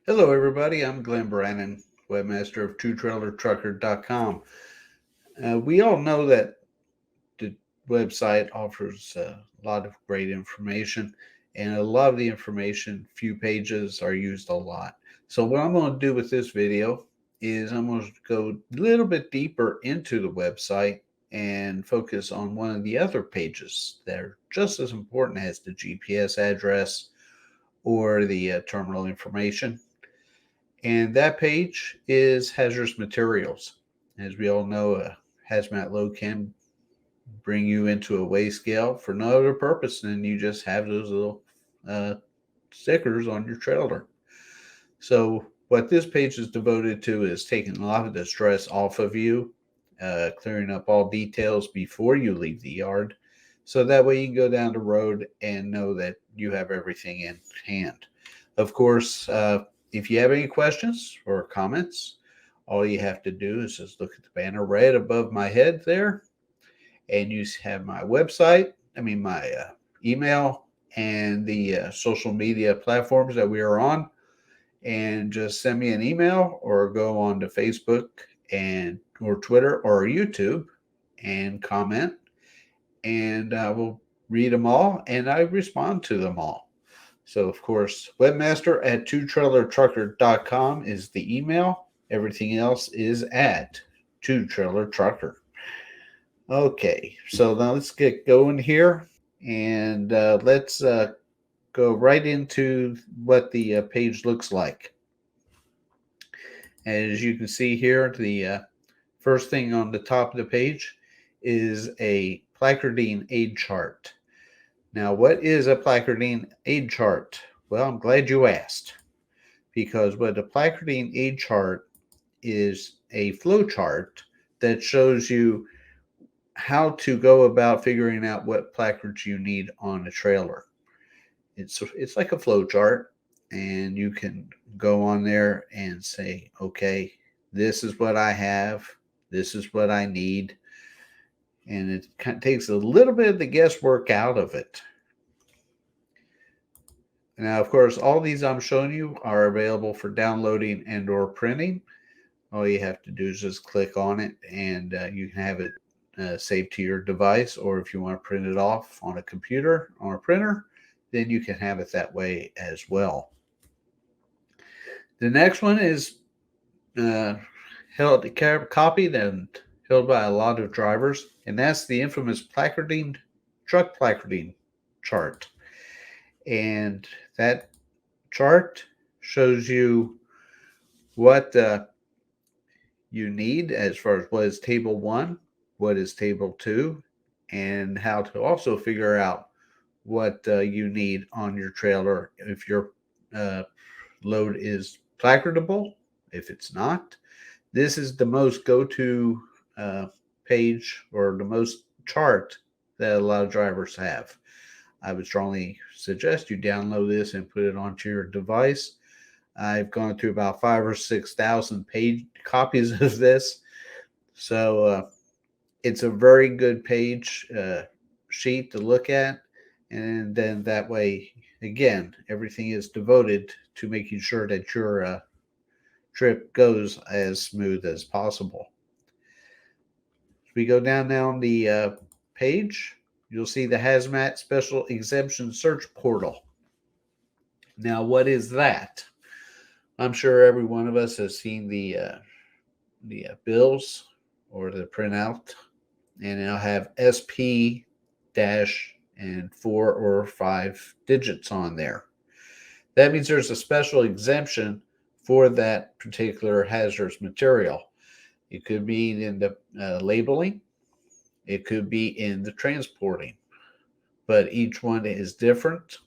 Hello, everybody. I'm Glenn Brannon, webmaster of TwoTrailerTrucker.com. We all know that the website offers a lot of great information, and a lot of the information, few pages, are used a lot. So, what I'm going to do with this video is I'm going to go a little bit deeper into the website and focus on one of the other pages that are just as important as the GPS address or the terminal information. And that page is Hazardous Materials. As we all know, a HazMat load can bring you into a weigh scale for no other purpose than you just have those little uh, stickers on your trailer. So, what this page is devoted to is taking a lot of the stress off of you, clearing up all details before you leave the yard. So that way you can go down the road and know that you have everything in hand. Of course, if you have any questions or comments, all you have to do is just look at the banner right above my head there, and you have my website, my email, and the social media platforms that we are on. And just send me an email or go on to Facebook and or Twitter or YouTube and comment, and I will read them all and I respond to them all. So, of course, webmaster at twotrailertrucker.com is the email. Everything else is at twotrailertrucker. Okay, so now let's get going here, and let's go right into what the page looks like. As you can see here, the first thing on the top of the page is a Placardine Aid Chart. Now, what is a Placardine Aid Chart? Well, I'm glad you asked, because what a Placardine Aid Chart is a flow chart that shows you how to go about figuring out what placards you need on a trailer. It's like a flow chart, and you can go on there and say, okay, this is what I have, this is what I need, and it kind of takes a little bit of the guesswork out of it. Now, of course, all these I'm showing you are available for downloading and or printing. All you have to do is just click on it, and you can have it saved to your device, or if you want to print it off on a computer, on a printer, then you can have it that way as well. The next one is copied and held by a lot of drivers, and that's the infamous truck placardine chart. And that chart shows you what you need as far as what is table 1, what is table 2, and how to also figure out what you need on your trailer if your load is placardable. If it's not, this is the most go-to page, or the most chart, that a lot of drivers have. I would strongly suggest you download this and put it onto your device. I've gone through about 5,000 or 6,000 page copies of this, so it's a very good page sheet to look at. And then that way, again, everything is devoted to making sure that your trip goes as smooth as possible. As we go down the page, you'll see the HazMat Special Exemption Search Portal. Now, what is that? I'm sure every one of us has seen the bills or the printout, and it'll have SP dash and 4 or 5 digits on there. That means there's a special exemption for that particular hazardous material. It could be in the labeling, it could be in the transporting, but each one is different.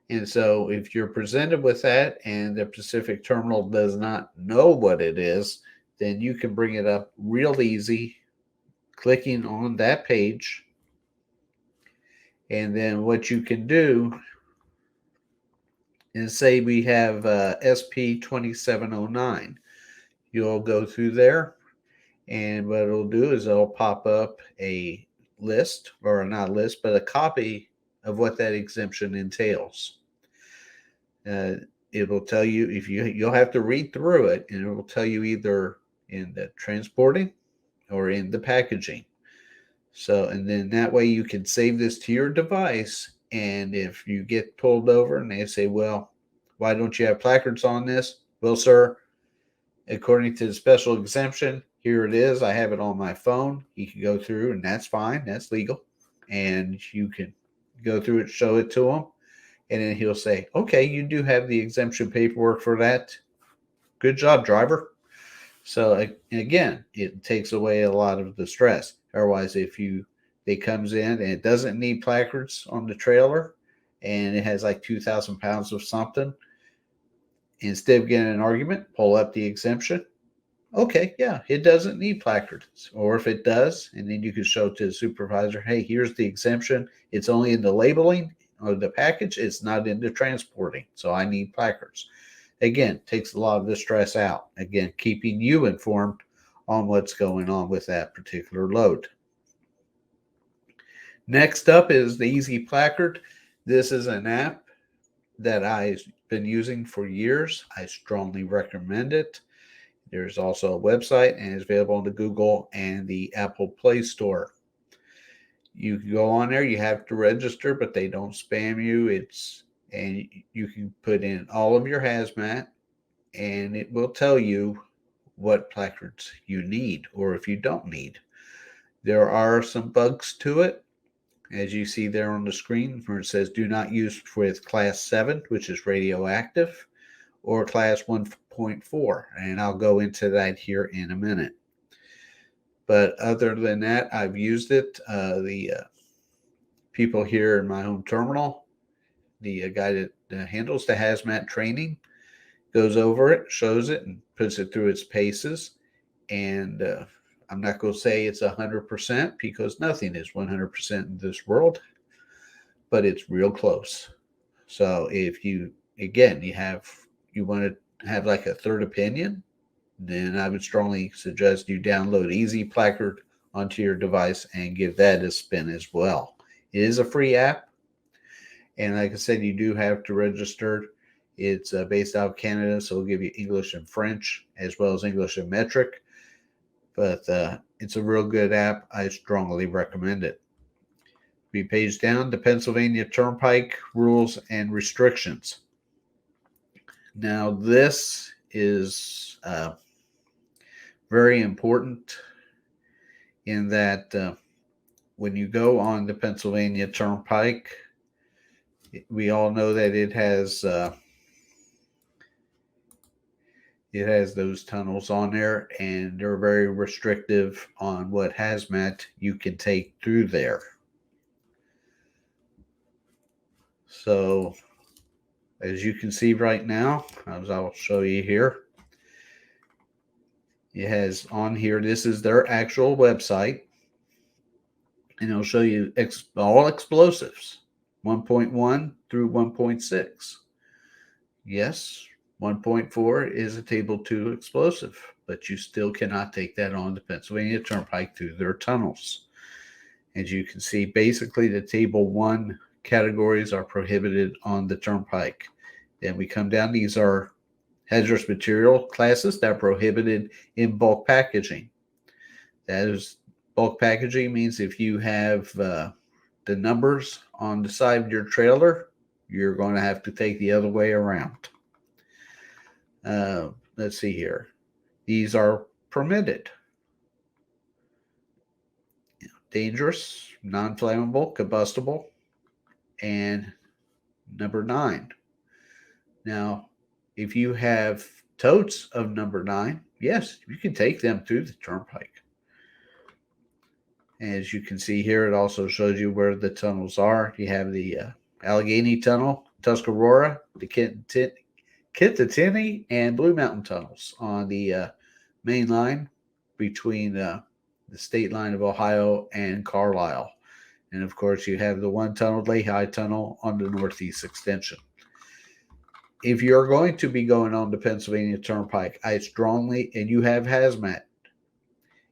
And so if you're presented with that and the Pacific Terminal does not know what it is, then you can bring it up real easy, clicking on that page. And then what you can do is, say we have SP 2709. You'll go through there, and what it'll do is it'll pop up a list, or not a list, but a copy of what that exemption entails. it will tell you if you'll have to read through it, and it will tell you either in the transporting or in the packaging. So, and then that way you can save this to your device. And if you get pulled over and they say, well, why don't you have placards on this? Well, sir, according to the special exemption, here it is. I have it on my phone. You can go through, and that's fine. That's legal. And you can go through it, show it to him. And then he'll say, okay, you do have the exemption paperwork for that. Good job, driver. So again, it takes away a lot of the stress. Otherwise, if it comes in and it doesn't need placards on the trailer, and it has like 2,000 pounds of something, instead of getting an argument, pull up the exemption. Okay, yeah, it doesn't need placards. Or if it does, and then you can show to the supervisor, hey, here's the exemption. It's only in the labeling or the package. It's not in the transporting. So I need placards. Again, takes a lot of the stress out. Again, keeping you informed on what's going on with that particular load. Next up is the Easy Placard. This is an app that I've been using for years. I strongly recommend it. There's also a website, and it's available on the Google and the Apple Play Store. You can go on there. You have to register, but they don't spam you. And you can put in all of your HazMat, and it will tell you what placards you need or if you don't need. There are some bugs to it, as you see there on the screen, where it says do not use with class 7, which is radioactive, or class 1.4, and I'll go into that here in a minute. But other than that, I've used it. The people here in my home terminal, the guy that handles the HazMat training, goes over it, shows it, and puts it through its paces. And I'm not going to say it's 100% because nothing is 100% in this world, but it's real close. So if you want to have like a third opinion, then I would strongly suggest you download Easy Placard onto your device and give that a spin as well. It is a free app, and like I said, you do have to register. It's based out of Canada, so it'll give you English and French as well as English and metric. But it's a real good app. I strongly recommend it. Be page down, the Pennsylvania Turnpike rules and restrictions. Now, this is very important in that when you go on the Pennsylvania Turnpike, we all know that it has those tunnels on there, and they're very restrictive on what HazMat you can take through there. So, as you can see right now, as I'll show you here, it has on here, this is their actual website, and it'll show you all explosives, 1.1 through 1.6. Yes, 1.4 is a Table 2 explosive, but you still cannot take that on the Pennsylvania Turnpike through their tunnels. As you can see, basically the Table 1 categories are prohibited on the Turnpike. Then we come down, these are hazardous material classes that are prohibited in bulk packaging. That is, bulk packaging means if you have the numbers on the side of your trailer, you're going to have to take the other way around. Let's see here. These are permitted. Dangerous, non-flammable, combustible, and number 9. Now, if you have totes of number 9, yes, you can take them through the Turnpike. As you can see here, it also shows you where the tunnels are. You have the Allegheny Tunnel, Tuscarora, the Kittatinny, and Blue Mountain tunnels on the main line between the state line of Ohio and Carlisle. And of course, you have the one tunnel, Lehigh Tunnel, on the northeast extension. If you're going to be going on the Pennsylvania Turnpike, I strongly, and you have HazMat,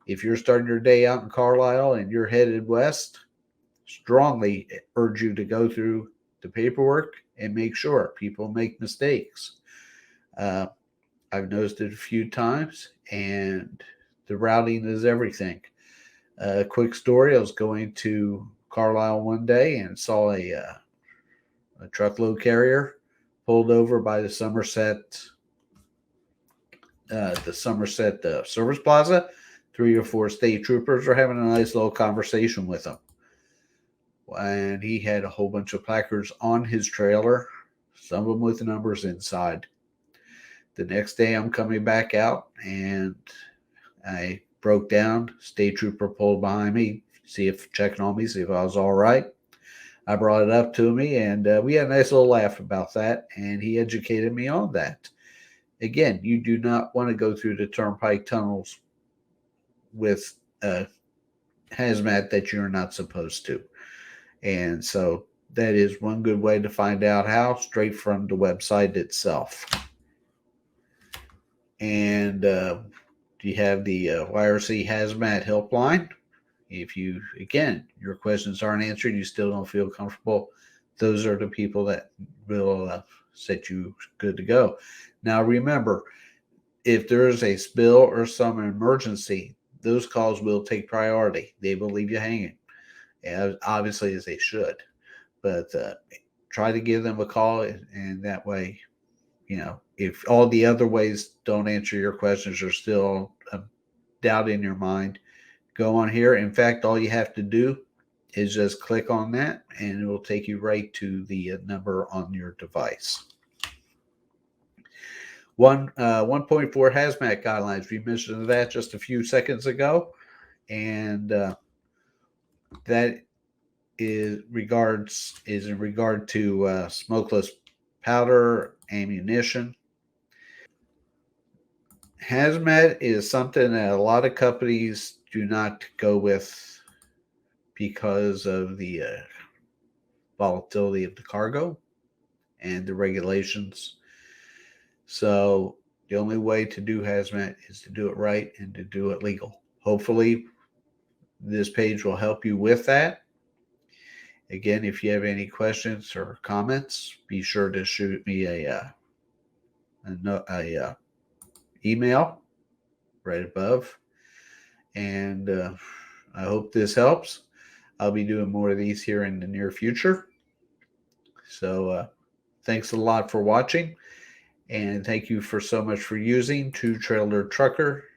if you're starting your day out in Carlisle and you're headed west, strongly urge you to go through the paperwork and make sure. People make mistakes. Uh, I've noticed it a few times, and the routing is everything. A quick story: I was going to Carlisle one day and saw a truckload carrier pulled over by the Somerset Service Plaza. 3 or 4 state troopers were having a nice little conversation with him, and he had a whole bunch of placards on his trailer, some of them with numbers inside. The next day, I'm coming back out, and I broke down. State trooper pulled behind me, checking on me, see if I was all right. I brought it up to me, and we had a nice little laugh about that, and he educated me on that. Again, you do not want to go through the Turnpike tunnels with HazMat that you're not supposed to. And so that is one good way to find out how, straight from the website itself. And you have the YRC HazMat helpline. If your questions aren't answered, you still don't feel comfortable, those are the people that will set you good to go. Now, remember, if there is a spill or some emergency, those calls will take priority. They will leave you hanging, obviously, as they should. But try to give them a call, and that way, if all the other ways don't answer your questions or still a doubt in your mind, go on here. In fact, all you have to do is just click on that, and it will take you right to the number on your device. 1.4 HazMat guidelines. We mentioned that just a few seconds ago, and that is in regard to smokeless powder, ammunition. HazMat is something that a lot of companies do not go with because of the volatility of the cargo and the regulations. So the only way to do HazMat is to do it right and to do it legal. Hopefully, this page will help you with that. Again, if you have any questions or comments, be sure to shoot me a email right above. And I hope this helps. I'll be doing more of these here in the near future. So thanks a lot for watching. And thank you so much for using TwoTrailerTrucker.com.